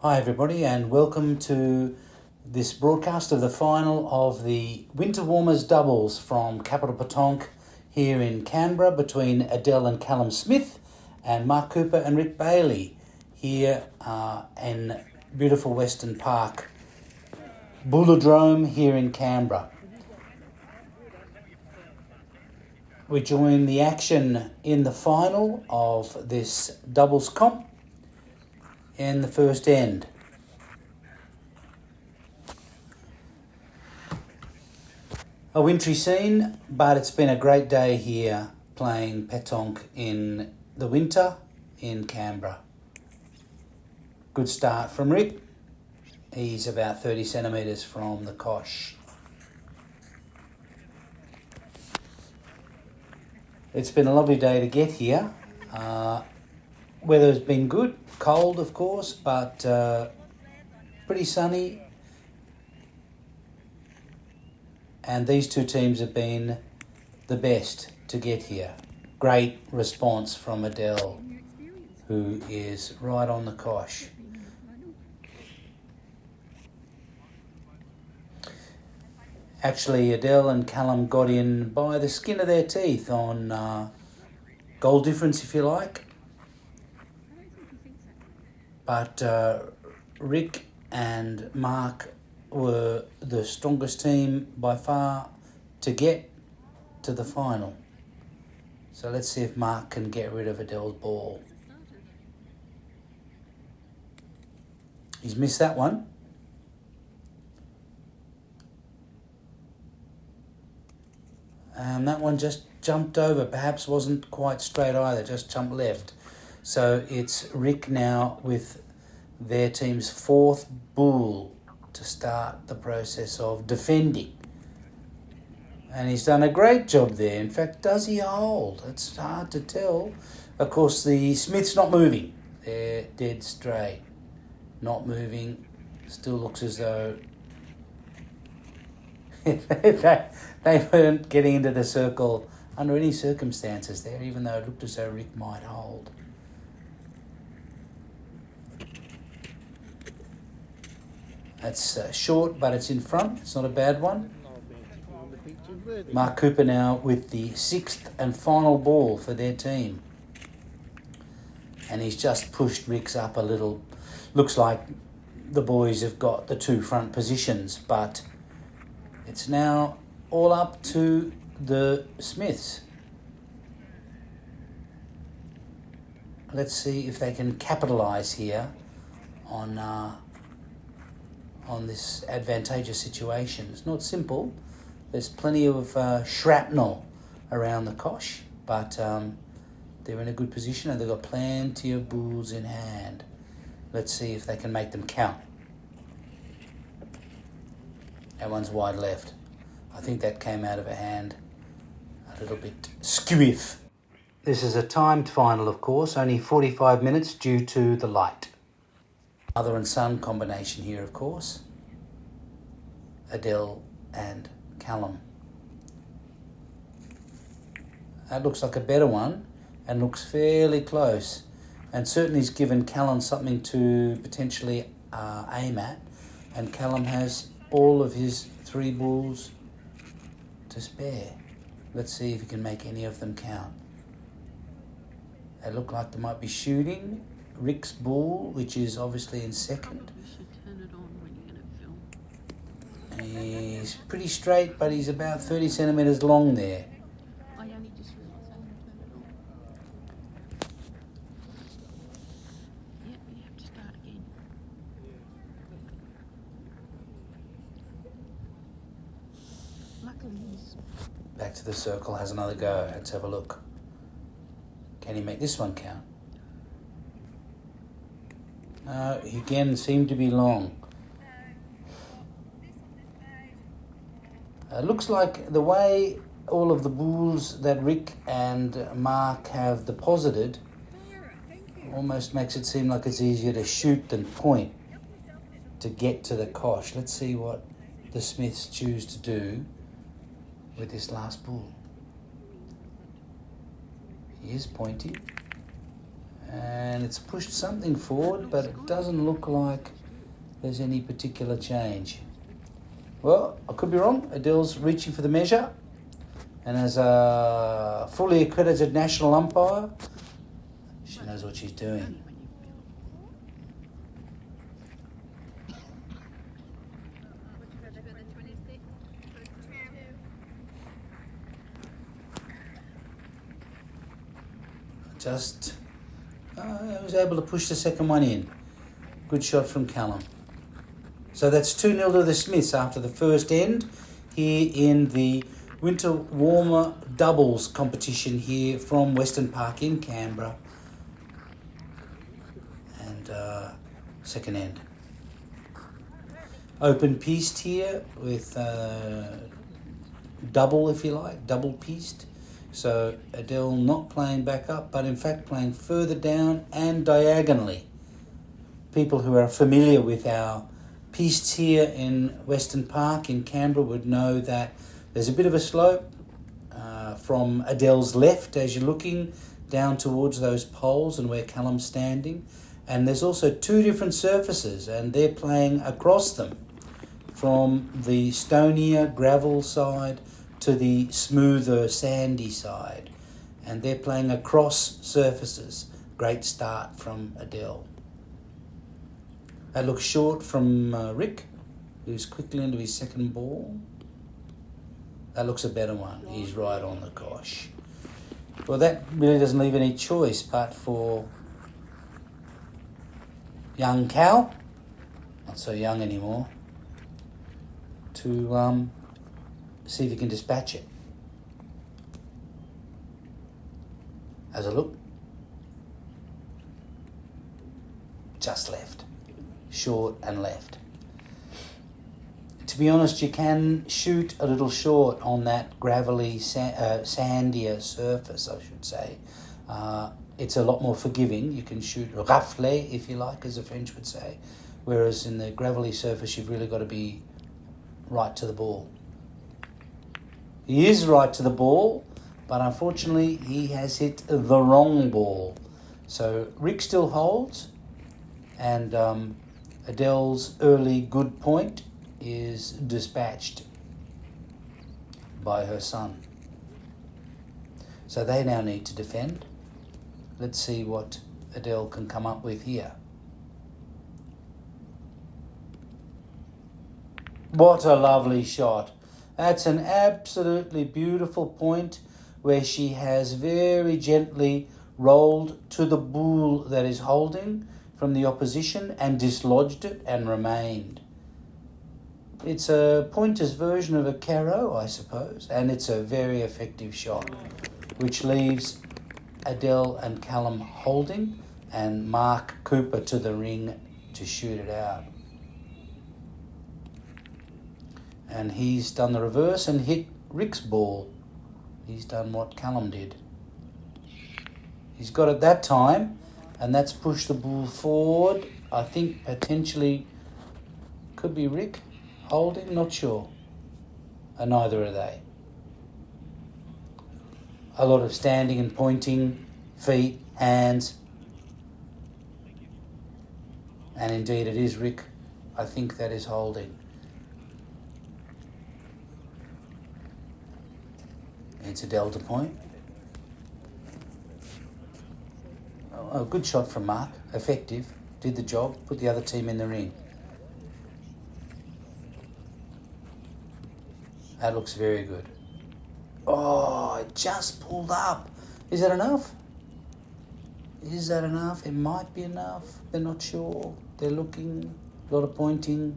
Hi everybody and welcome to this broadcast of the final of the Winter Warmers doubles from Capital Petanque here in Canberra between Adele and Callum Smith and Mark Cooper and Rick Bailey here in beautiful Western Park, Bulldrome here in Canberra. We join the action in the final of this doubles comp in the first end. A wintry scene, but it's been a great day here playing petanque in the winter in Canberra. Good start from Rick. He's about 30 centimetres from the cosh. It's been a lovely day to get here. Weather's been good, cold of course, but pretty sunny. And these two teams have been the best to get here. Great response from Adele, who is right on the cosh. Actually, Adele and Callum got in by the skin of their teeth on goal difference, if you like. But Rick and Mark were the strongest team by far to get to the final. So let's see if Mark can get rid of Adele's ball. He's missed that one. And that one just jumped over, perhaps wasn't quite straight either, just jumped left. So it's Rick now with their team's fourth bull to start the process of defending. And he's done a great job there. In fact, does he hold? It's hard to tell. Of course, the Smith's not moving. They're dead straight. Not moving. Still looks as though they weren't getting into the circle under any circumstances there, even though it looked as though Rick might hold. That's short, but it's in front. It's not a bad one. Mark Cooper now with the sixth and final ball for their team. And he's just pushed Rick's up a little. Looks like the boys have got the two front positions, but it's now all up to the Smiths. Let's see if they can capitalise here on this advantageous situation. It's not simple. There's plenty of shrapnel around the cosh, but they're in a good position and they've got plenty of bulls in hand. Let's see if they can make them count. That one's wide left. I think that came out of a hand a little bit squiff. This is a timed final, of course, only 45 minutes due to the light. Mother and son combination here, of course. Adele and Callum. That looks like a better one and looks fairly close. And certainly has given Callum something to potentially aim at. And Callum has all of his three bulls to spare. Let's see if he can make any of them count. They look like they might be shooting. Rick's bull, which is obviously in second. He's pretty straight, but he's about 30 centimetres long there. Back to the circle, has another go. Let's have a look. Can he make this one count? No, he again seemed to be long. Looks like the way all of the bulls that Rick and Mark have deposited almost makes it seem like it's easier to shoot than point to get to the cosh. Let's see what the Smiths choose to do with this last bull. He is pointing, And it's pushed something forward, but it doesn't look like there's any particular change. Well, I could be wrong. Adele's reaching for the measure. And as a fully accredited national umpire, she knows what she's doing. Just I was able to push the second one in. Good shot from Callum. So that's 2-0 to the Smiths after the first end here in the Winter Warmer doubles competition here from Western Park in Canberra. And second end. Open pieced here with double, if you like, double pieced. So Adele not playing back up, but in fact playing further down and diagonally. People who are familiar with our pieced here in Western Park in Canberra would know that there's a bit of a slope from Adele's left as you're looking down towards those poles and where Callum's standing. And there's also two different surfaces and they're playing across them from the stonier gravel side to the smoother sandy side. And they're playing across surfaces. Great start from Adele. That looks short from Rick, who's quickly into his second ball. That looks a better one. He's right on the cosh. Well, that really doesn't leave any choice but for young Cal, not so young anymore, to see if he can dispatch it. Has a look. Just left. Short and left. To be honest, you can shoot a little short on that gravelly, sandier surface, I should say. It's a lot more forgiving. You can shoot raflé, if you like, as the French would say. Whereas in the gravelly surface, you've really got to be right to the ball. He is right to the ball, but unfortunately, he has hit the wrong ball. So Rick still holds, and Adele's early good point is dispatched by her son. So they now need to defend. Let's see what Adele can come up with here. What a lovely shot. That's an absolutely beautiful point where she has very gently rolled to the bull that is holding from the opposition and dislodged it and remained. It's a pointer's version of a carro, I suppose, and it's a very effective shot, which leaves Adele and Callum holding and Mark Cooper to the ring to shoot it out. And he's done the reverse and hit Rick's ball. He's done what Callum did. He's got it that time, and that's pushed the ball forward. I think potentially could be Rick holding, not sure. And neither are they. A lot of standing and pointing, feet, hands. And indeed it is Rick. I think that is holding. It's a delta point. Oh, good shot from Mark. Effective. Did the job. Put the other team in the ring. That looks very good. Oh, it just pulled up. Is that enough? Is that enough? It might be enough. They're not sure. They're looking. A lot of pointing.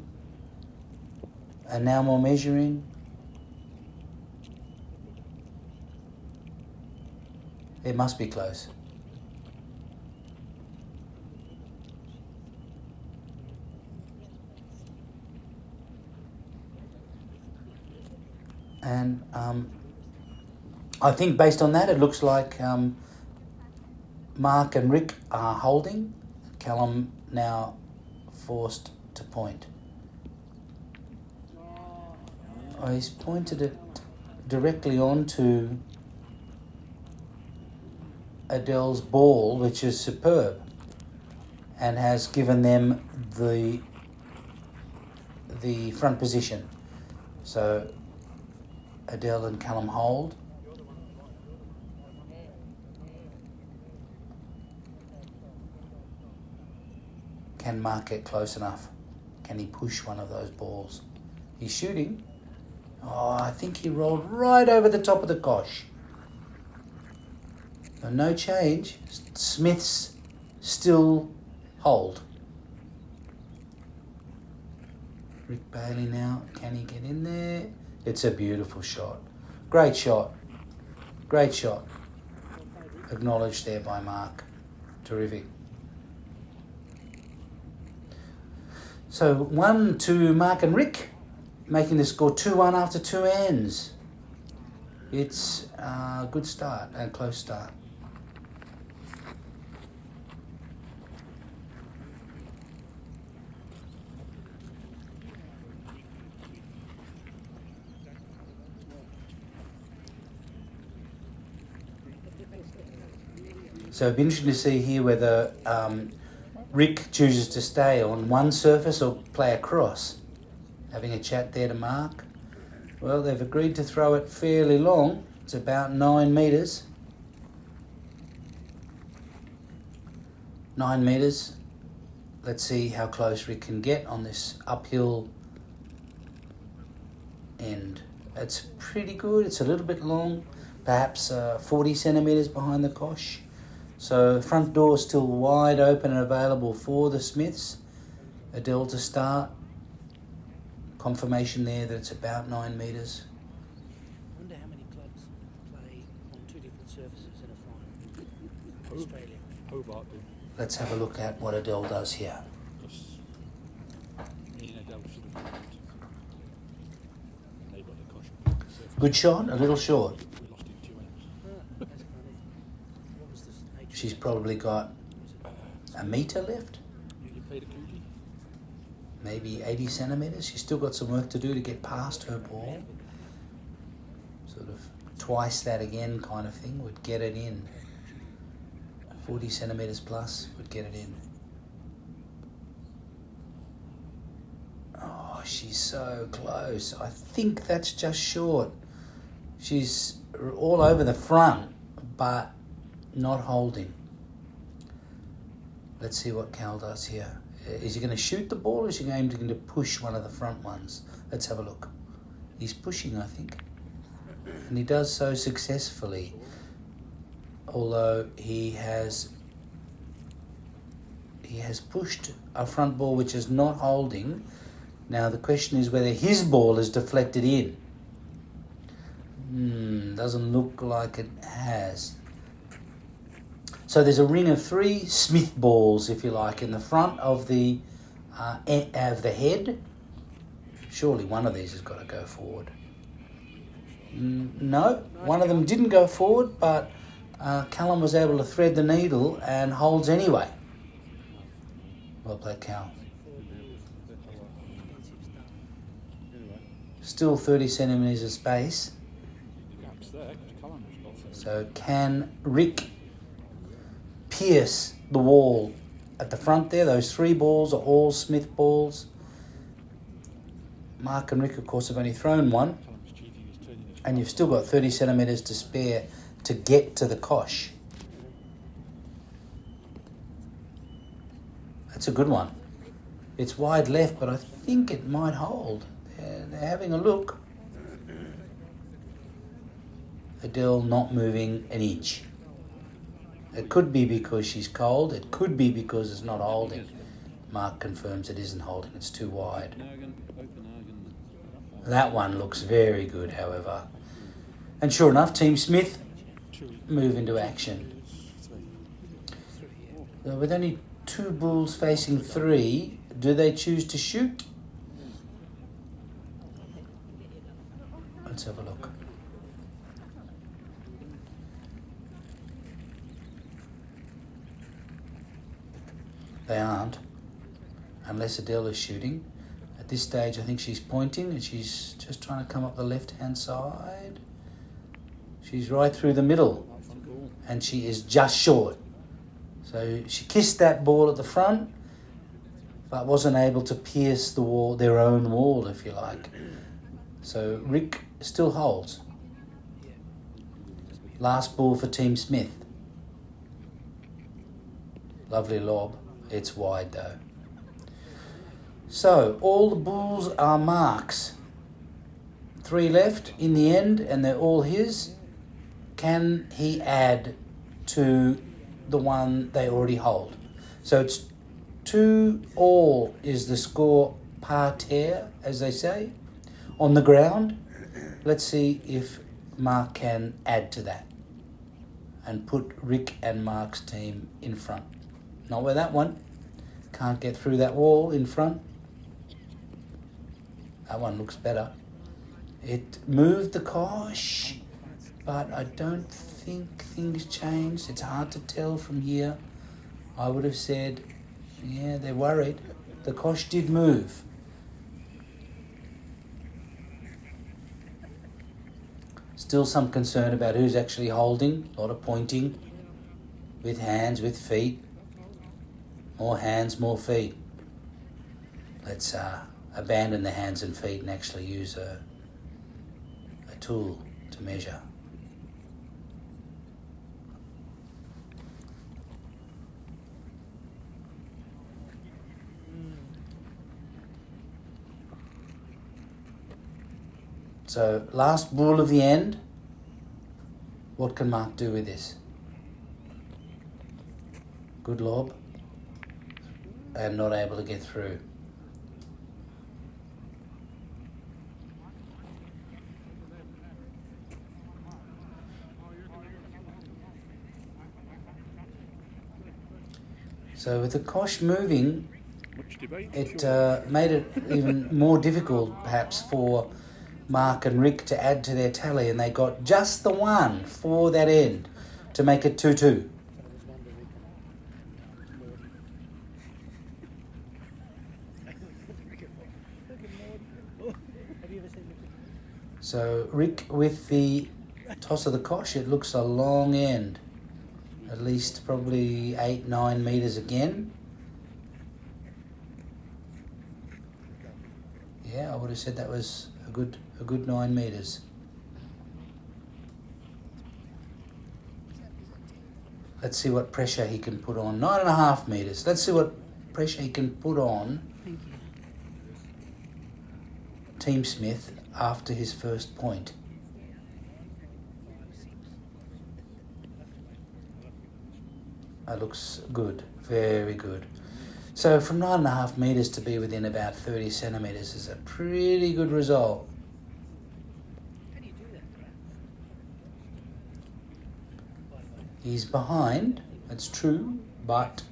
And now more measuring. It must be close. And I think based on that, it looks like Mark and Rick are holding. Callum now forced to point. Oh, he's pointed it directly onto Adele's ball, which is superb, and has given them the front position. So Adele and Callum hold. Can Mark get close enough? Can he push one of those balls? He's shooting. Oh, I think he rolled right over the top of the cosh. So no change. Smiths still hold. Rick Bailey now. Can he get in there? It's a beautiful shot. Great shot. Great shot. Acknowledged there by Mark. Terrific. So 1 to Mark and Rick, making the score 2-1 after 2 ends. It's a good start, a close start. So it'll be interesting to see here whether Rick chooses to stay on one surface or play across. Having a chat there to Mark. Well, they've agreed to throw it fairly long. It's about 9 metres. 9 metres. Let's see how close Rick can get on this uphill end. It's pretty good. It's a little bit long, perhaps 40 centimetres behind the cosh. So front door still wide open and available for the Smiths. Adele to start. Confirmation there that it's about 9 metres. I wonder how many clubs play on 2 different surfaces in a final. Australia. Hobart did. Let's have a look at what Adele does here. Good shot, a little short. We lost in 2 ends. That's funny. What was this nature? She's probably got a metre left, You played a cookie? maybe 80 centimetres. She's still got some work to do to get past her ball. Sort of twice that again kind of thing would get it in. 40 centimetres plus would get it in. Oh, she's so close. I think that's just short. She's all over the front, but not holding. Let's see what Cal does here. Is he going to shoot the ball or is he going to push one of the front ones? Let's have a look. He's pushing, I think. And he does so successfully. Although he has pushed a front ball which is not holding. Now the question is whether his ball is deflected in. Doesn't look like it has. So there's a ring of 3 Smith balls, if you like, in the front of the head. Surely one of these has got to go forward. No, one of them didn't go forward, but Callum was able to thread the needle and holds anyway. Well played, Cal. Still 30 centimetres of space. So can Rick pierce the wall at the front there? Those 3 balls are all Smith balls. Mark and Rick, of course, have only thrown one. And you've still got 30 centimetres to spare to get to the cosh. That's a good one. It's wide left, but I think it might hold. They're having a look. Adele not moving an inch. It could be because she's cold. It could be because it's not holding. Mark confirms it isn't holding. It's too wide. That one looks very good, however. And sure enough, Team Smith move into action. With only 2 bulls facing 3, do they choose to shoot? Let's have a look. They aren't, unless Adele is shooting. At this stage, I think she's pointing and she's just trying to come up the left-hand side. She's right through the middle. and she is just short. So she kissed that ball at the front, but wasn't able to pierce the wall, their own wall, if you like. So Rick still holds. Last ball for Team Smith. Lovely lob. It's wide though. So all the balls are Mark's. 3 left in the end, and they're all his. Can he add to the one they already hold? So it's 2-all is the score par terre, as they say, on the ground. Let's see if Mark can add to that and put Rick and Mark's team in front. Not with that one. Can't get through that wall in front. That one looks better. It moved the cosh, but I don't think things changed. It's hard to tell from here. I would have said, yeah, they're worried. The cosh did move. Still some concern about who's actually holding. A lot of pointing with hands, with feet. More hands, more feet. Let's abandon the hands and feet and actually use a tool to measure. So last ball of the end. What can Mark do with this? Good lob. And not able to get through. So with the cosh moving, it made it even more difficult perhaps for Mark and Rick to add to their tally, and they got just the one for that end to make it 2-2. So Rick with the toss of the cosh, it looks a long end. At least probably 8-9 metres again. Yeah, I would have said that was a good 9 metres. Let's see what pressure he can put on. 9.5 metres. Let's see what pressure he can put on Team Smith after his first point. That looks good, very good. So from 9.5 metres to be within about 30 centimetres is a pretty good result. How do you do that? He's behind, that's true, but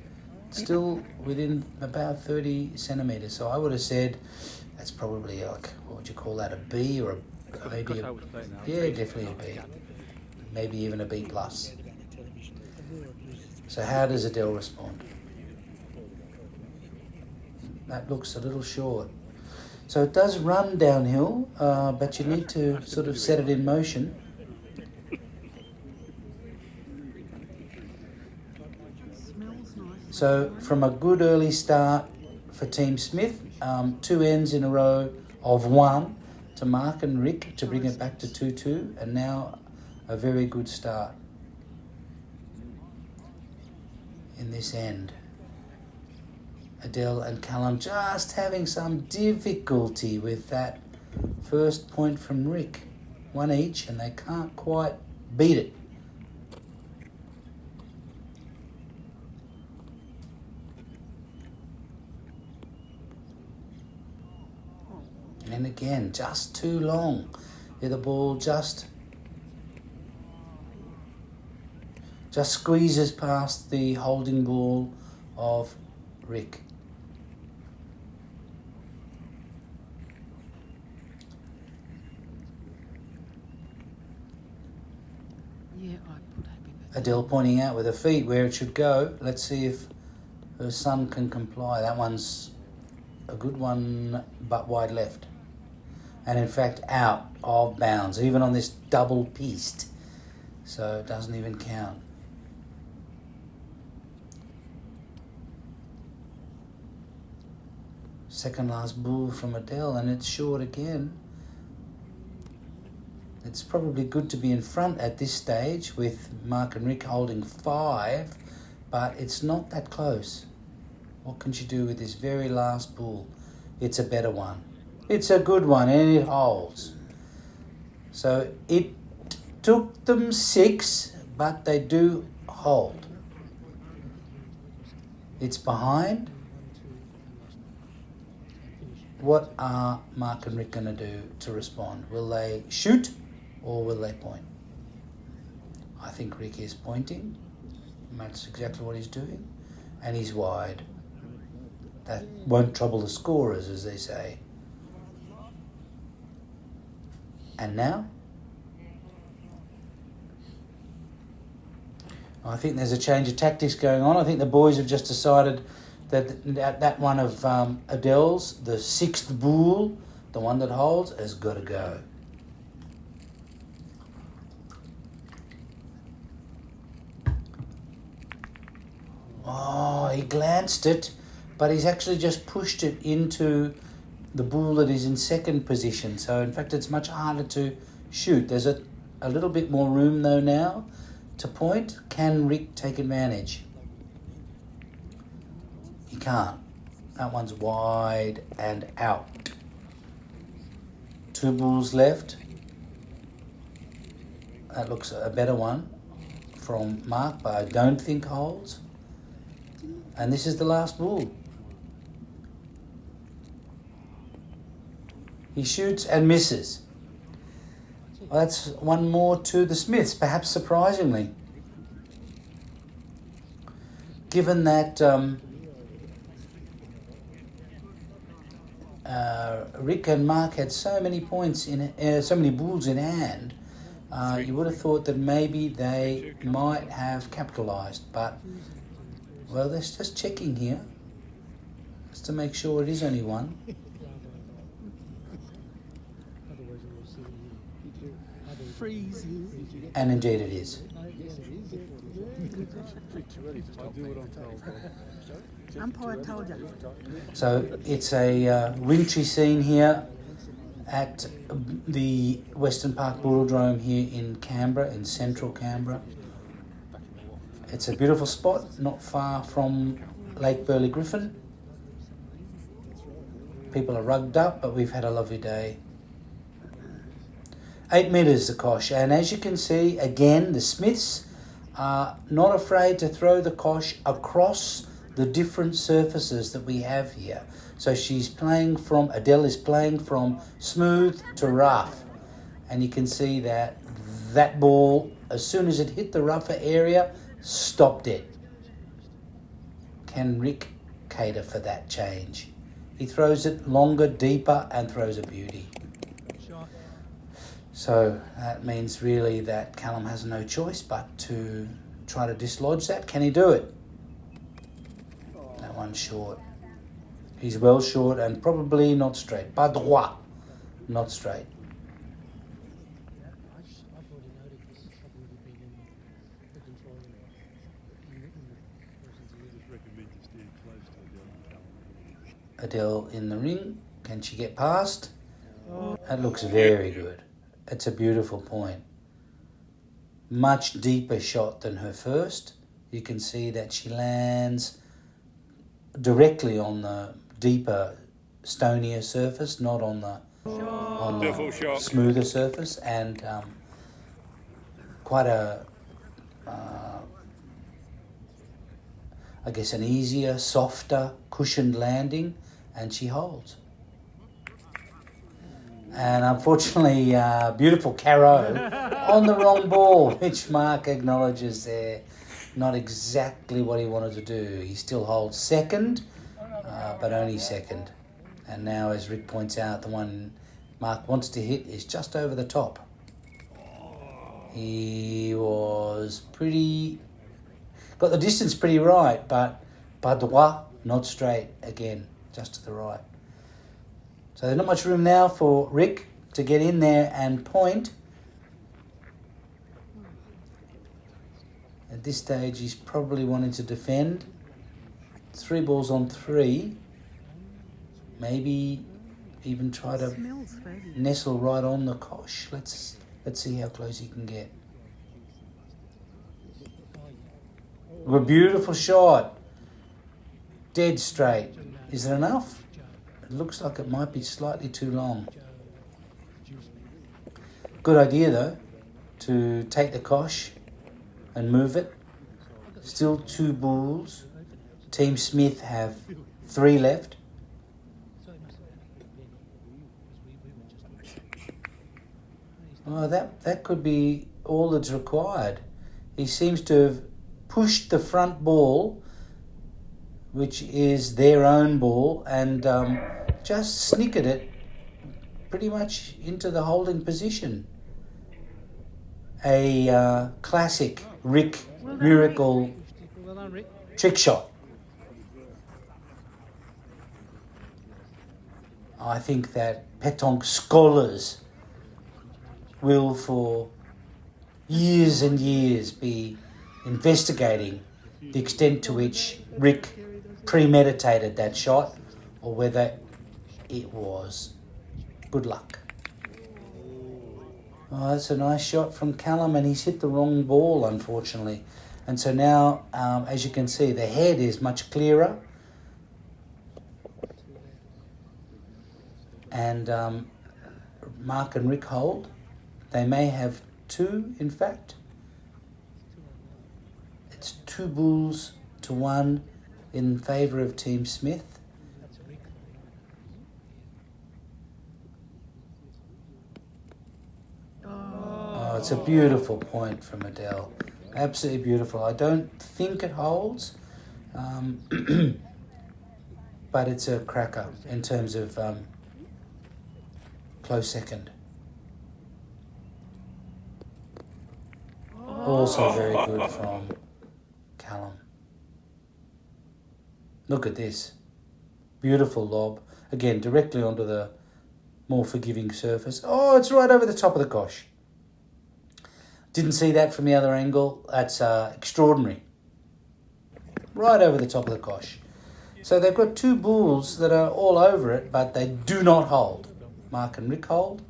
still within about 30 centimetres. So I would have said that's probably like, what would you call that, a B or maybe a, yeah, definitely a B. Maybe even a B plus. So how does Adele respond? That looks a little short. So it does run downhill, but you need to sort of set it in motion. So from a good early start for Team Smith, 2 ends in a row of 1 to Mark and Rick to bring it back to 2-2, and now a very good start in this end. Adele and Callum just having some difficulty with that first point from Rick. 1 each, and they can't quite beat it. And again, just too long. Yeah, the ball just squeezes past the holding ball of Rick. Yeah, I put happy birthday. Adele pointing out with her feet where it should go. Let's see if her son can comply. That one's a good one, but wide left. And in fact, out of bounds, even on this double piste. So it doesn't even count. Second last ball from Adele, and it's short again. It's probably good to be in front at this stage with Mark and Rick holding 5, but it's not that close. What can she do with this very last ball? It's a better one. It's a good one, and it holds. So it took them 6, but they do hold. It's behind. What are Mark and Rick going to do to respond? Will they shoot or will they point? I think Rick is pointing. That's exactly what he's doing. And he's wide. That won't trouble the scorers, as they say. And now? I think there's a change of tactics going on. I think the boys have just decided that one of Adele's, the 6th bull, the one that holds, has got to go. Oh, he glanced it, but he's actually just pushed it into the bull that is in 2nd position. So, in fact, it's much harder to shoot. There's a little bit more room, though, now to point. Can Rick take advantage? He can't. That one's wide and out. 2 bulls left. That looks a better one from Mark, but I don't think holds. And this is the last bull. He shoots and misses. Well, that's one more to the Smiths, perhaps surprisingly. Given that Rick and Mark had so many points so many bulls in hand, you would have thought that maybe they might have capitalised. But, well, they're just checking here, just to make sure it is only one. And indeed it is. Umpire told you. So it's a wintry scene here at the Western Park Bulldrome here in Canberra, in central Canberra. It's a beautiful spot, not far from Lake Burley Griffin. People are rugged up, but we've had a lovely day. 8 metres the kosh, and as you can see, again, the Smiths are not afraid to throw the kosh across the different surfaces that we have here. So Adele is playing from smooth to rough, and you can see that ball, as soon as it hit the rougher area, stopped it. Can Rick cater for that change? He throws it longer, deeper, and throws a beauty. So that means really that Callum has no choice but to try to dislodge that. Can he do it? That one's short. He's well short and probably not straight. Pas droit. Not straight. Adele in the ring. Can she get past? That looks very good. It's a beautiful point. Much deeper shot than her first. You can see that she lands directly on the deeper, stonier surface, not on the smoother surface, and quite a, I guess, an easier, softer, cushioned landing, and she holds. And unfortunately, beautiful Caro on the wrong ball, which Mark acknowledges there. Not exactly what he wanted to do. He still holds 2nd, but only 2nd. And now, as Rick points out, the one Mark wants to hit is just over the top. He got the distance pretty right, but pas droit, not straight again, just to the right. So there's not much room now for Rick to get in there and point. At this stage, he's probably wanting to defend. 3 balls on 3. maybe even try to Smells fabulous. nestle right on the cosh. Let's see how close he can get. A beautiful shot. Dead straight. Is it enough? It looks like it might be slightly too long. Good idea though, to take the cosh and move it. Still 2 bulls. Team Smith have 3 left. Oh, that could be all that's required. He seems to have pushed the front ball, which is their own ball, and just snickered it pretty much into the holding position. A classic Rick miracle Well done, Rick. trick shot. I think that Petanque scholars will for years and years be investigating the extent to which Rick premeditated that shot or whether it was good luck. Oh, that's a nice shot from Callum, and he's hit the wrong ball, unfortunately. And so now, as you can see, the head is much clearer. And Mark and Rick hold. They may have 2, in fact. It's 2 bulls to 1 in favour of Team Smith. Oh, it's a beautiful point from Adele. Absolutely beautiful. I don't think it holds, but it's a cracker in terms of close second. Also very good from Callum. Look at this. Beautiful lob. Again, directly onto the more forgiving surface. Oh, it's right over the top of the cosh. Didn't see that from the other angle. That's extraordinary. Right over the top of the cosh. So they've got 2 bulls that are all over it, but they do not hold. Mark and Rick hold.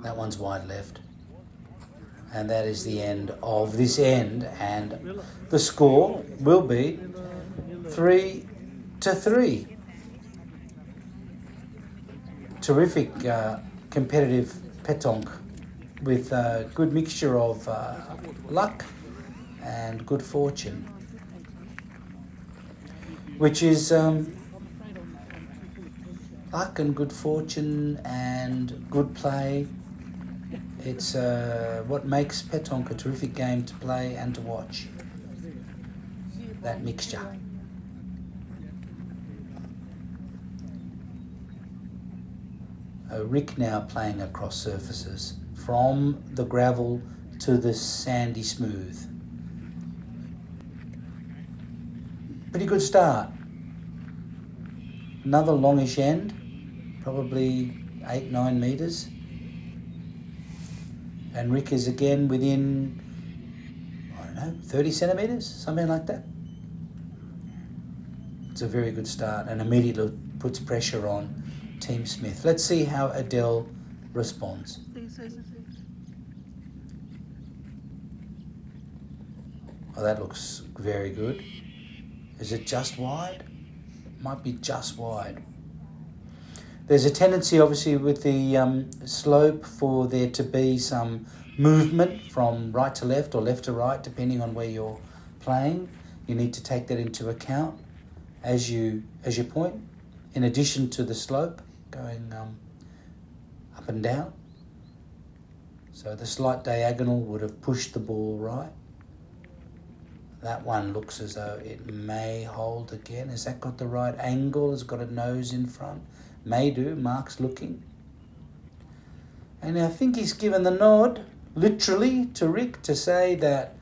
That one's wide left. And that is the end of this end. And the score will be 3-3. Terrific competitive petanque with a good mixture of luck and good fortune, which is luck and good fortune and good play. It's what makes petanque a terrific game to play and to watch. That mixture. Rick now playing across surfaces from the gravel to the sandy smooth. Pretty good start. Another longish end, probably 8-9 metres. And Rick is again within, 30 centimetres, something like that. It's a very good start and immediately puts pressure on Team Smith. Let's see how Adele responds. Oh, that looks very good. Is it just wide? Might be just wide. There's a tendency, obviously, with the slope for there to be some movement from right to left or left to right, depending on where you're playing. You need to take that into account as you point, in addition to the slope going up and down. So the slight diagonal would have pushed the ball right. That one looks as though it may hold again. Has that got the right angle? Has it got a nose in front? May do. Mark's looking. And I think he's given the nod, literally, to Rick to say that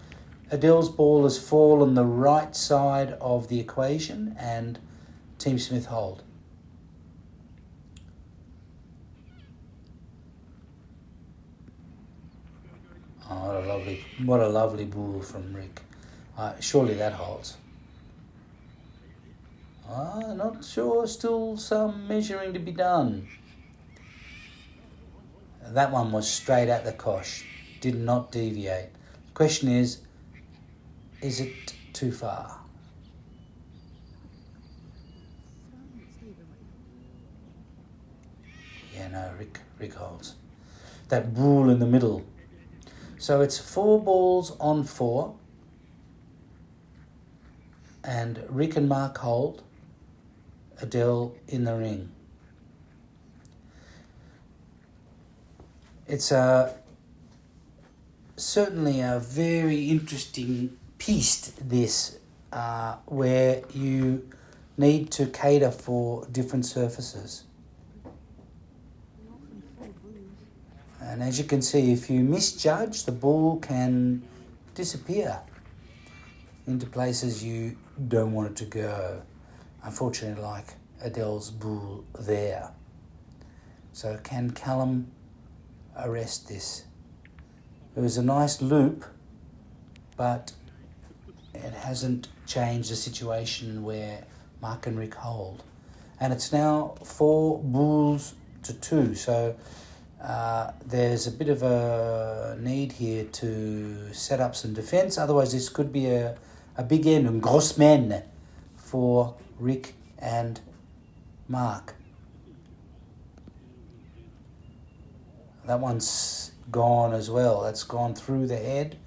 Adele's ball has fallen the right side of the equation and Team Smith hold. Oh, what a lovely ball from Rick. Surely that holds. Not sure, still some measuring to be done. That one was straight at the kosh, did not deviate. Question is it too far? Yeah, no, Rick holds. That rule in the middle. So it's 4 balls on 4. And Rick and Mark hold. Adele in the ring. It's certainly a very interesting piece, this, where you need to cater for different surfaces. And as you can see, if you misjudge, the ball can disappear into places you don't want it to go. Unfortunately, like Adele's ball there. So can Callum arrest this? It was a nice loop, but it hasn't changed the situation where Mark and Rick hold. And it's now 4 balls to 2. So there's a bit of a need here to set up some defence. Otherwise, this could be a big end, un gros men for Rick and Mark. That one's gone as well. That's gone through the head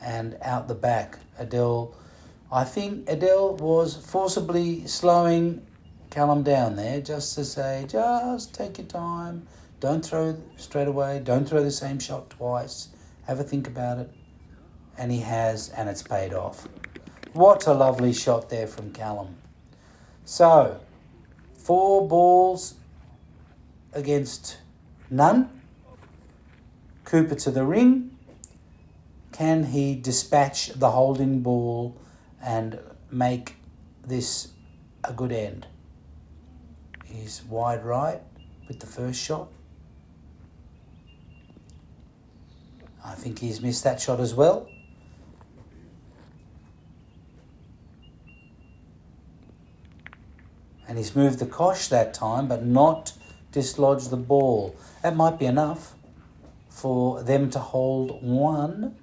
and out the back. I think Adele was forcibly slowing Callum down there just to say, just take your time. Don't throw straight away. Don't throw the same shot twice. Have a think about it. And he has, and it's paid off. What a lovely shot there from Callum. So, 4 balls against none. Cooper to the ring. Can he dispatch the holding ball and make this a good end? He's wide right with the first shot. I think he's missed that shot as well. And he's moved the kosh that time, but not dislodged the ball. That might be enough for them to hold 1.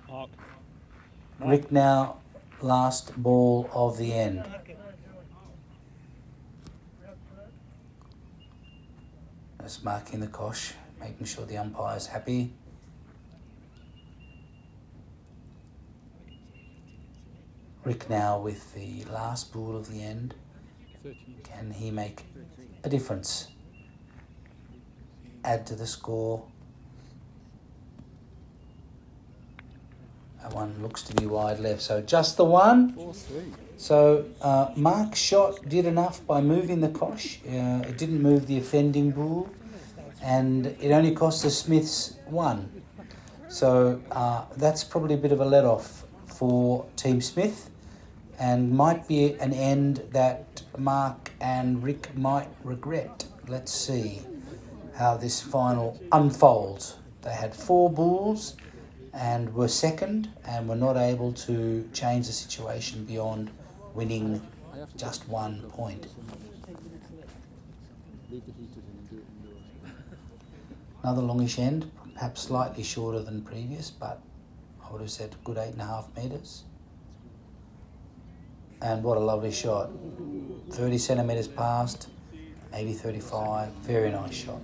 Mark. Rick now, last ball of the end. Just marking the kosh, making sure the umpire's happy. Rick now with the last ball of the end. 13. Can he make a difference? Add to the score. That one looks to be wide left. So just the one. 4-3. So Mark's shot did enough by moving the kosh. It didn't move the offending ball. And it only cost the Smiths 1. So that's probably a bit of a let-off for Team Smith. And might be an end that Mark and Rick might regret. Let's see how this final unfolds. They had 4 bulls and were second and were not able to change the situation beyond winning just 1 point. Leave the heaters in and do it indoors. Another longish end, perhaps slightly shorter than previous, but I would have said a good 8.5 metres. And what a lovely shot. 30 centimetres past, maybe 35. Very nice shot.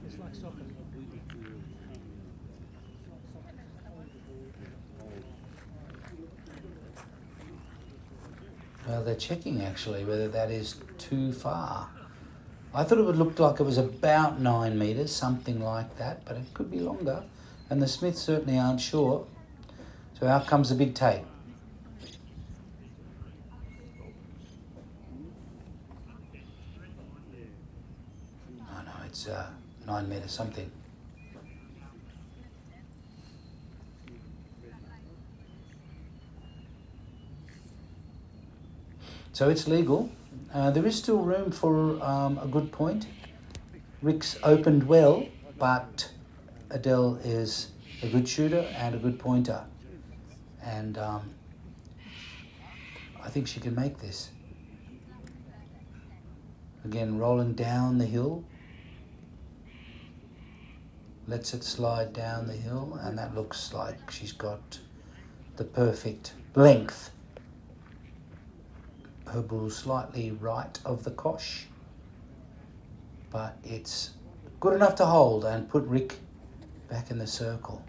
It's like soccer. Well, they're checking actually whether that is too far. I thought it would look like it was about 9 metres, something like that, but it could be longer. And the Smiths certainly aren't sure. So out comes the big tape. Oh no, it's 9 metres something. So it's legal. There is still room for a good point. Rick's opened well, but Adele is a good shooter and a good pointer. And I think she can make this. Again, rolling down the hill. Lets it slide down the hill, and that looks like she's got the perfect length. Her bull slightly right of the cosh, but it's good enough to hold and put Rick back in the circle.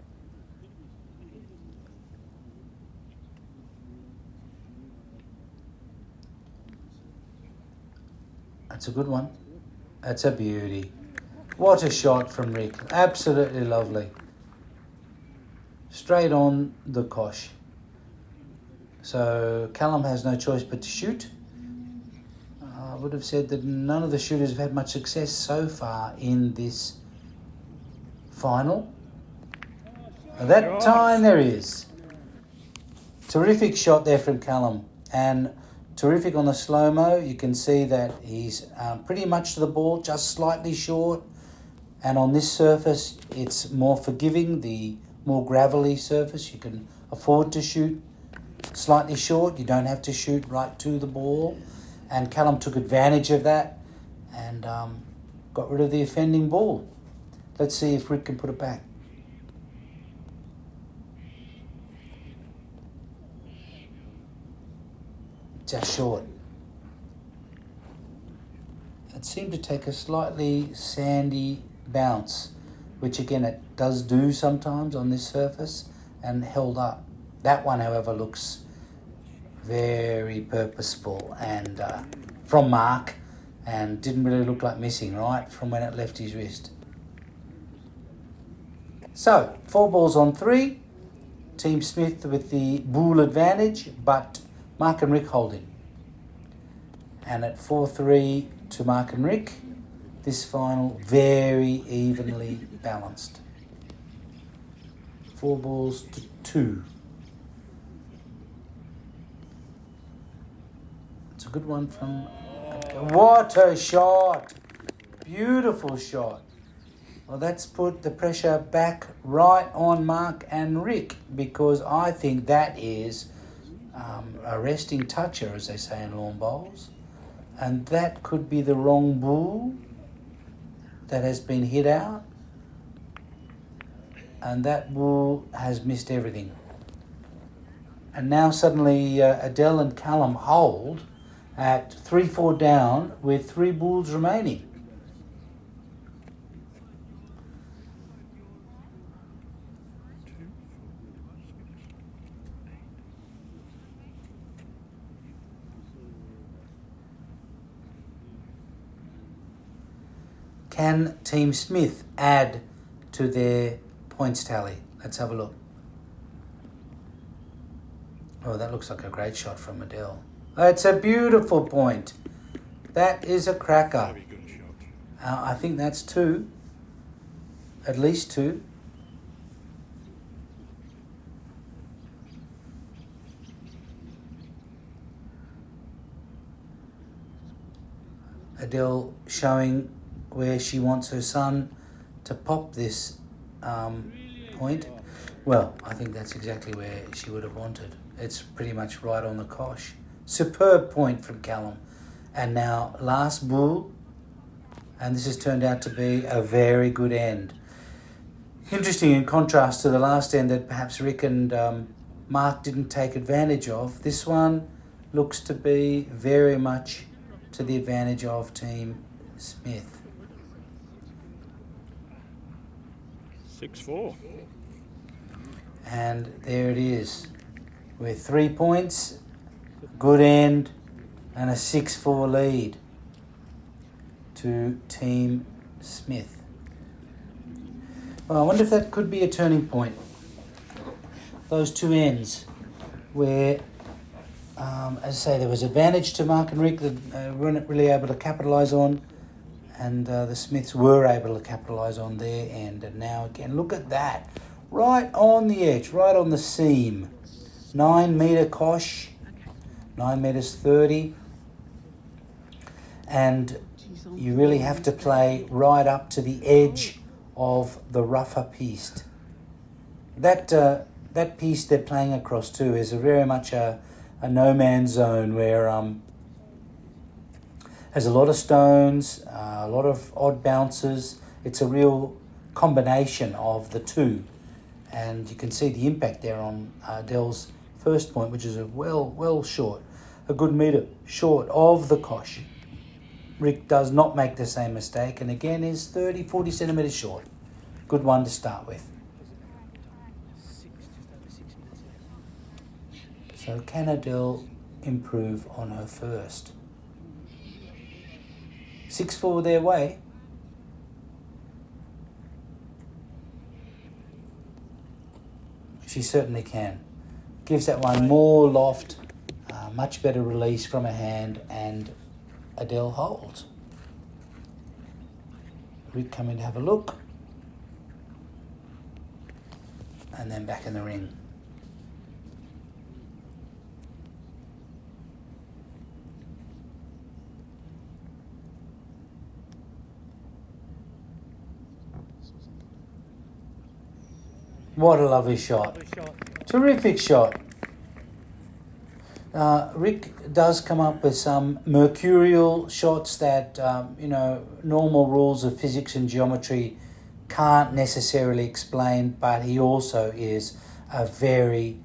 That's a good one. That's a beauty. What a shot from Rick. Absolutely lovely. Straight on the cosh. So Callum has no choice but to shoot. I would have said that none of the shooters have had much success so far in this final. That time there is. Terrific shot there from Callum. And terrific on the slow-mo. You can see that he's pretty much to the ball, just slightly short. And on this surface, it's more forgiving, the more gravelly surface. You can afford to shoot slightly short. You don't have to shoot right to the ball. And Callum took advantage of that and got rid of the offending ball. Let's see if Rick can put it back. Just short. It seemed to take a slightly sandy bounce, which again it does do sometimes on this surface, and held up. That one, however, looks very purposeful and from Mark, and didn't really look like missing right from when it left his wrist. So 4 balls on 3. Team Smith with the bull advantage, but Mark and Rick holding. And at 4-3 to Mark and Rick, this final very evenly balanced. 4 balls to 2. It's a good one from... What a shot! Beautiful shot. Well, that's put the pressure back right on Mark and Rick, because I think that is a resting toucher, as they say in lawn bowls. And that could be the wrong bull that has been hit out. And that bull has missed everything. And now suddenly Adele and Callum hold at 3-4 down with 3 bulls remaining. Can Team Smith add to their points tally? Let's have a look. Oh, that looks like a great shot from Adele. It's a beautiful point. That is a cracker. Very good shot. I think that's 2. At least 2. Adele showing where she wants her son to pop this point. Well, I think that's exactly where she would have wanted. It's pretty much right on the cosh. Superb point from Callum. And now last bull, and this has turned out to be a very good end. Interesting in contrast to the last end that perhaps Rick and Mark didn't take advantage of. This one looks to be very much to the advantage of Team Smith. 6-4. And there it is, with 3 points, good end, and a 6-4 lead to Team Smith. Well, I wonder if that could be a turning point. Those 2 ends where, as I say, there was advantage to Mark and Rick that weren't really able to capitalise on, and the Smiths were able to capitalise on their end. And now again, look at that. Right on the edge, right on the seam. 9 metre cosh, 9 metres 30. And you really have to play right up to the edge of the rougher piste. That piste they're playing across too is very much a no man's zone where has a lot of stones, a lot of odd bounces. It's a real combination of the two, and you can see the impact there on Adele's first point, which is a well short, a good metre short of the cosh. Rick does not make the same mistake, and again is 30-40 centimetres short. Good one to start with. Just over 6 minutes left. So can Adele improve on her first? 6-4 their way. She certainly can. Gives that one more loft, much better release from her hand, and Adele holds. Rick coming to have a look. And then back in the ring. What a lovely shot. Good shot. Terrific shot. Rick does come up with some mercurial shots that, normal rules of physics and geometry can't necessarily explain, but he also is a very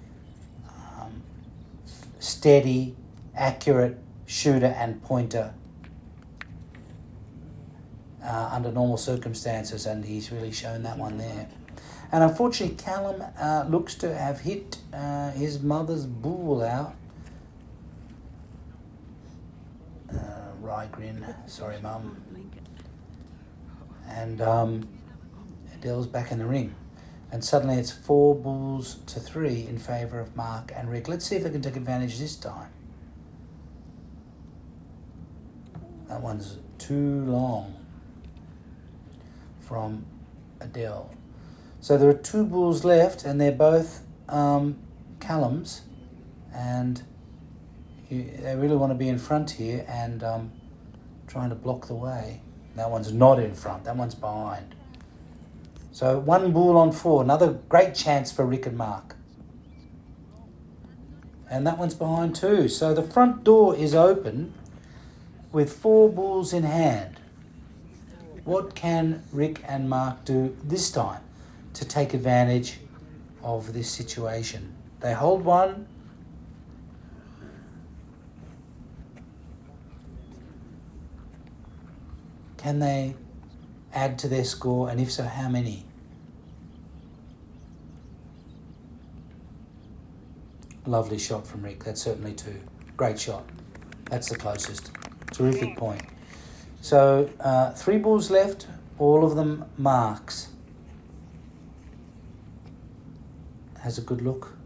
steady, accurate shooter and pointer under normal circumstances, and he's really shown that one there. And unfortunately, Callum looks to have hit his mother's bull out. Rygrin, sorry mum. And Adele's back in the ring. And suddenly it's 4 bulls to 3 in favour of Mark and Rick. Let's see if they can take advantage this time. That one's too long from Adele. So there are 2 bulls left, and they're both Callum's, and they really want to be in front here and trying to block the way. That one's not in front, that one's behind. So 1 bull on 4, another great chance for Rick and Mark. And that one's behind too. So the front door is open with 4 bulls in hand. What can Rick and Mark do this time to take advantage of this situation? They hold one. Can they add to their score, and if so, how many? Lovely shot from Rick. That's certainly 2. Great shot. That's the closest. Terrific point. So 3 bulls left, all of them marks. Has a good look.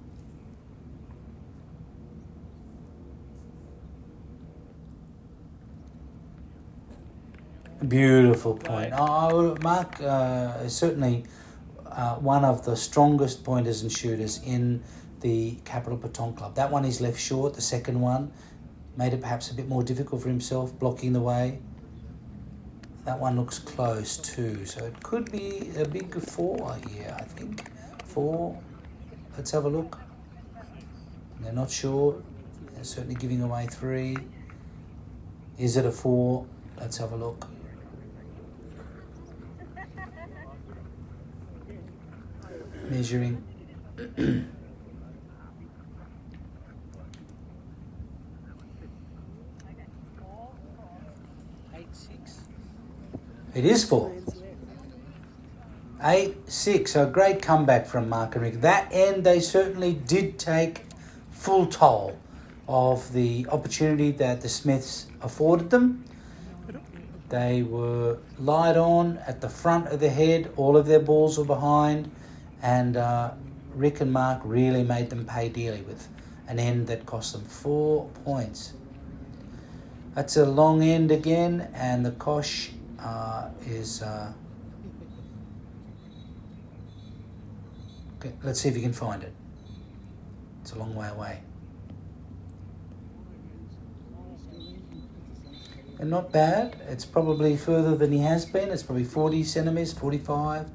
Beautiful point. Mark is certainly one of the strongest pointers and shooters in the Capital Petanque Club. That one is left short. The second one made it perhaps a bit more difficult for himself, blocking the way. That one looks close too, so it could be a big 4 here, I think. 4. Let's have a look. They're not sure. They're certainly giving away 3. Is it a 4? Let's have a look. Measuring. 8-6. It is 4. 8-6. So a great comeback from Mark and Rick. That end, they certainly did take full toll of the opportunity that the Smiths afforded them. They were light on at the front of the head. All of their balls were behind. And Rick and Mark really made them pay dearly with an end that cost them 4 points. That's a long end again, and the cosh is... okay, let's see if you can find it. It's a long way away. And not bad. It's probably further than he has been. It's probably 40 centimetres, 45. How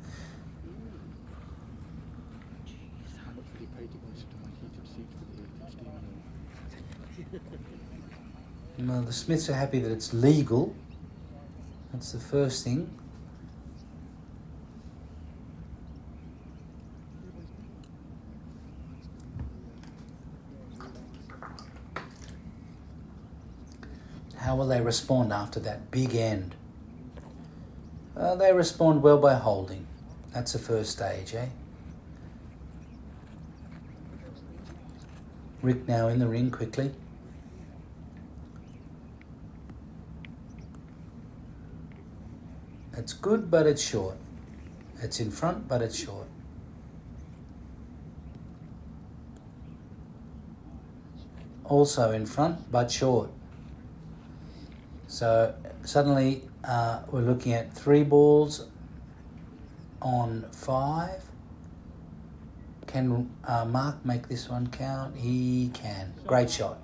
much would you pay to go and sit on my heated seats with the heated steaming over? Well, the Smiths are happy that it's legal. That's the first thing. How will they respond after that big end? They respond well by holding. That's the first stage, eh? Rick now in the ring quickly. It's good, but it's short. It's in front, but it's short. Also in front, but short. So suddenly we're looking at 3 balls on 5. Can Mark make this one count? He can. Great shot.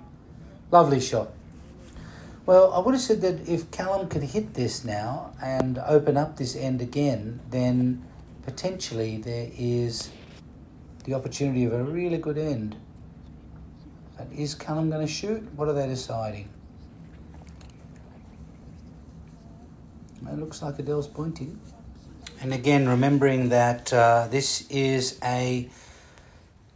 Lovely shot. Well, I would have said that if Callum could hit this now and open up this end again, then potentially there is the opportunity of a really good end. But is Callum going to shoot? What are they deciding? It looks like Adele's pointing. And again, remembering that this is a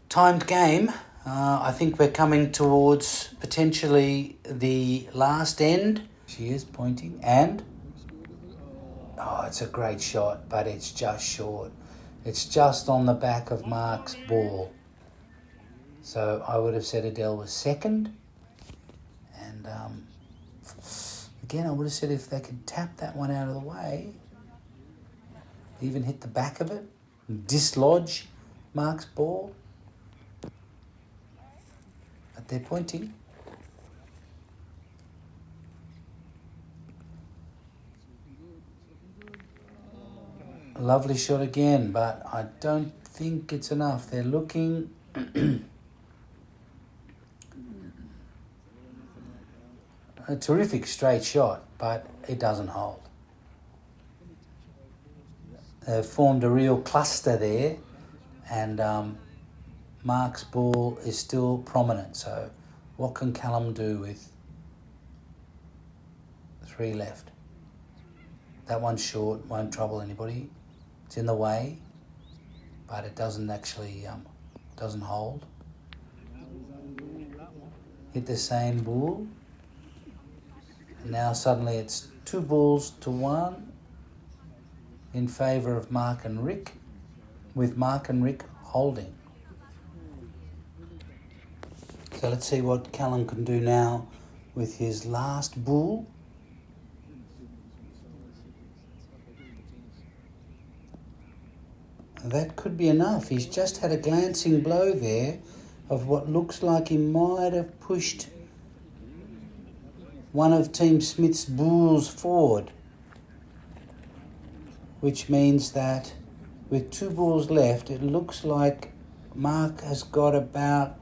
timed game, I think we're coming towards potentially the last end. She is pointing and... Oh, it's a great shot, but it's just short. It's just on the back of Mark's ball. So I would have said Adele was second. And again, I would have said if they could tap that one out of the way, even hit the back of it, dislodge Mark's ball. But they're pointing. A lovely shot again, but I don't think it's enough. They're looking... A terrific straight shot, but it doesn't hold. They've formed a real cluster there, and Mark's ball is still prominent. So what can Callum do with 3 left? That one's short, won't trouble anybody. It's in the way, but it doesn't actually doesn't hold. Hit the same ball. And now suddenly it's 2 balls to 1 in favour of Mark and Rick, with Mark and Rick holding. So let's see what Callum can do now with his last ball. That could be enough. He's just had a glancing blow there of what looks like he might have pushed one of Team Smith's balls forward, which means that with 2 balls left, it looks like Mark has got about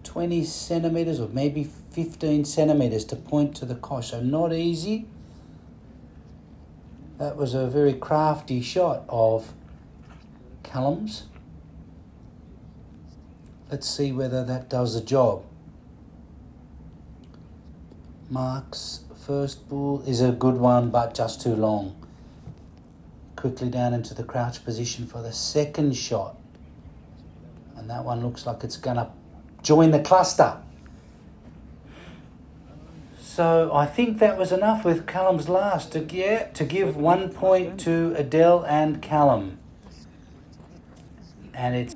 20 centimetres or maybe 15 centimetres to point to the cosh. So not easy. That was a very crafty shot of Callum's. Let's see whether that does the job. Mark's first ball is a good one, but just too long. Quickly down into the crouch position for the second shot. And that one looks like it's going to join the cluster. So I think that was enough with Callum's last to give 1 point to Adele and Callum. And it's...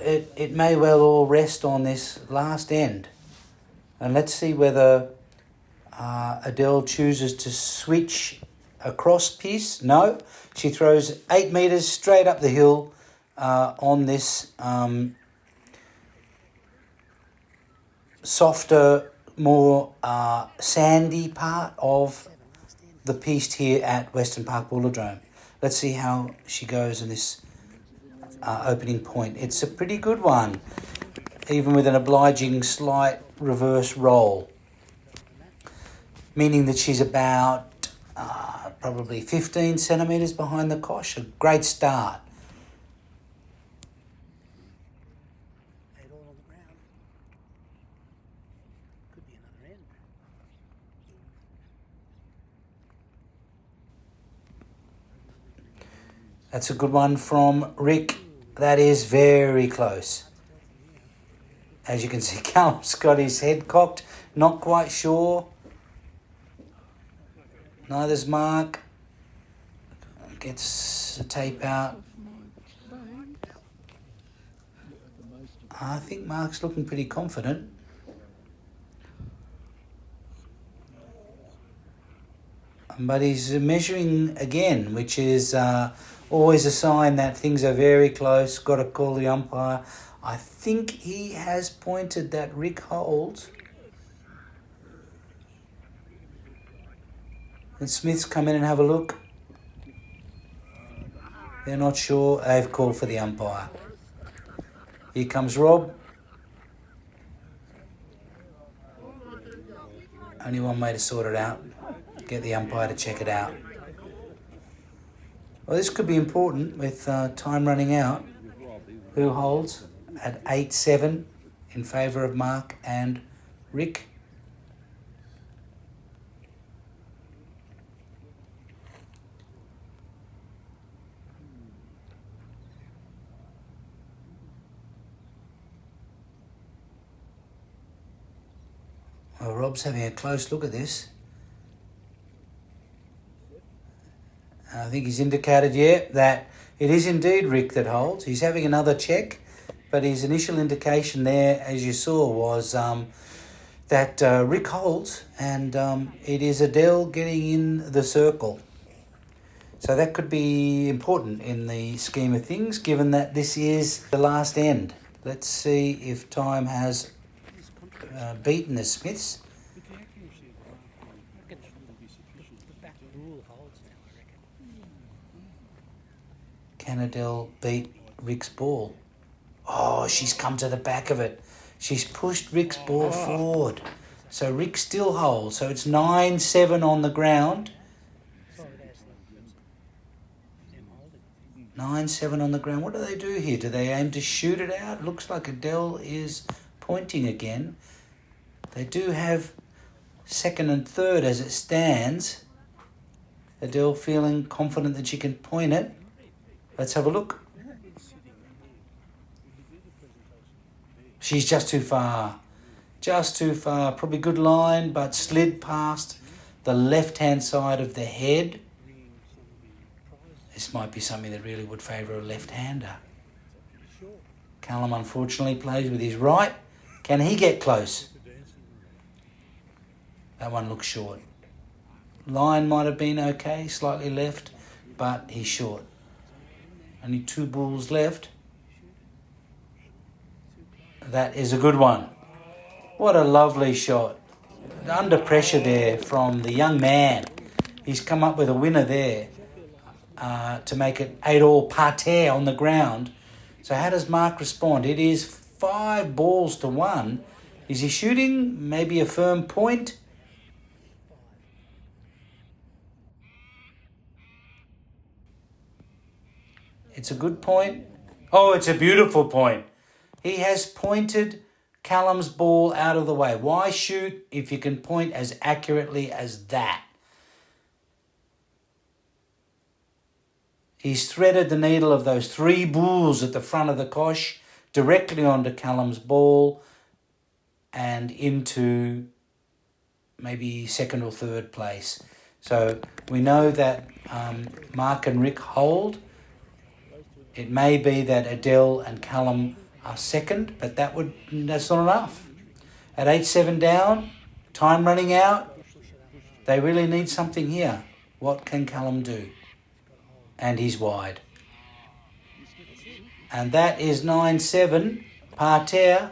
It may well all rest on this last end. And let's see whether Adele chooses to switch a cross piece. No, she throws 8 metres straight up the hill on this softer, more sandy part of the piste here at Western Park Boulodrome. Let's see how she goes in this opening point. It's a pretty good one, even with an obliging slight reverse roll, meaning that she's about probably 15 centimetres behind the cosh. A great start. Lay it all on the ground. Could be another end. That's a good one from Rick. That is very close. As you can see, Callum's got his head cocked, not quite sure. Neither's Mark. Gets the tape out. I think Mark's looking pretty confident. But he's measuring again, which is always a sign that things are very close. Got to call the umpire. I think he has pointed that Rick holds. And Smiths come in and have a look. They're not sure. They've called for the umpire. Here comes Rob. Only one way to sort it out. Get the umpire to check it out. Well, this could be important with time running out. Who holds at 8-7 in favour of Mark and Rick? Well, Rob's having a close look at this. I think he's indicated, that it is indeed Rick that holds. He's having another check, but his initial indication there, as you saw, was that Rick holds, and it is Adele getting in the circle. So that could be important in the scheme of things, given that this is the last end. Let's see if time has beaten the Smiths. With the accuracy of the mark, I reckon the back rule holds now, I reckon. Can Adele beat Rick's ball? Oh, she's come to the back of it. She's pushed Rick's ball forward. So Rick still holds. So it's 9-7 on the ground. Sorry, that's them holding. 9-7 on the ground. What do they do here? Do they aim to shoot it out? Looks like Adele is pointing again. They do have second and third as it stands. Adele feeling confident that she can point it. Let's have a look. She's just too far. Just too far. Probably good line, but slid past the left-hand side of the head. This might be something that really would favour a left-hander. Callum unfortunately plays with his right. Can he get close? That one looks short. Line might have been okay, slightly left, but he's short. Only 2 balls left. That is a good one. What a lovely shot. Under pressure there from the young man. He's come up with a winner there to make it 8-all parterre on the ground. So how does Mark respond? It is 5 balls to 1. Is he shooting? Maybe a firm point? It's a good point. Oh, it's a beautiful point. He has pointed Callum's ball out of the way. Why shoot if you can point as accurately as that? He's threaded the needle of those 3 bulls at the front of the cosh directly onto Callum's ball and into maybe second or third place. So we know that Mark and Rick hold. It may be that Adele and Callum are second, but that's not enough. At 8-7 down, time running out, they really need something here. What can Callum do? And he's wide. And that is 9-7, parterre.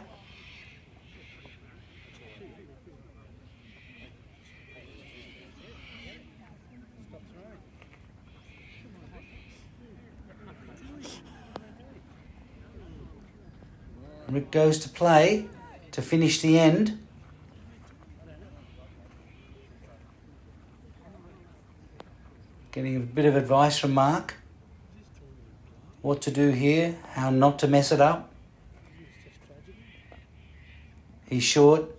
Rick goes to play to finish the end. Getting a bit of advice from Mark. What to do here, how not to mess it up. He's short.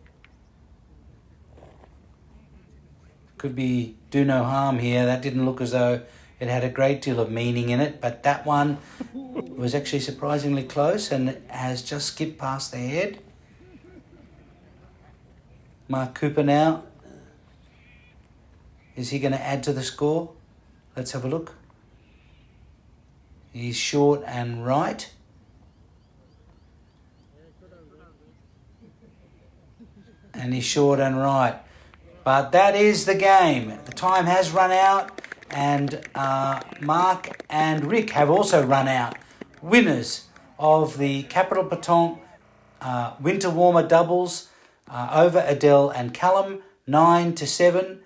Could be do no harm here. That didn't look as though it had a great deal of meaning in it, but that one was actually surprisingly close and has just skipped past their head. Mark Cooper now. Is he going to add to the score? Let's have a look. He's short and right. And he's short and right. But that is the game. The time has run out, and Mark and Rick have also run out. Winners of the Capital Petanque Winter Warmer Doubles over Adele and Callum, 9-7.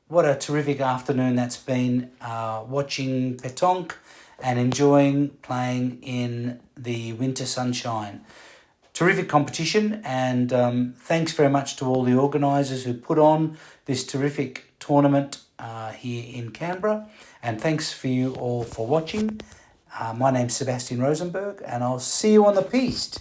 What a terrific afternoon that's been, watching Petanque and enjoying playing in the winter sunshine. Terrific competition, and thanks very much to all the organisers who put on this terrific tournament here in Canberra, and thanks for you all for watching. My name's Sebastian Rosenberg, and I'll see you on the piste.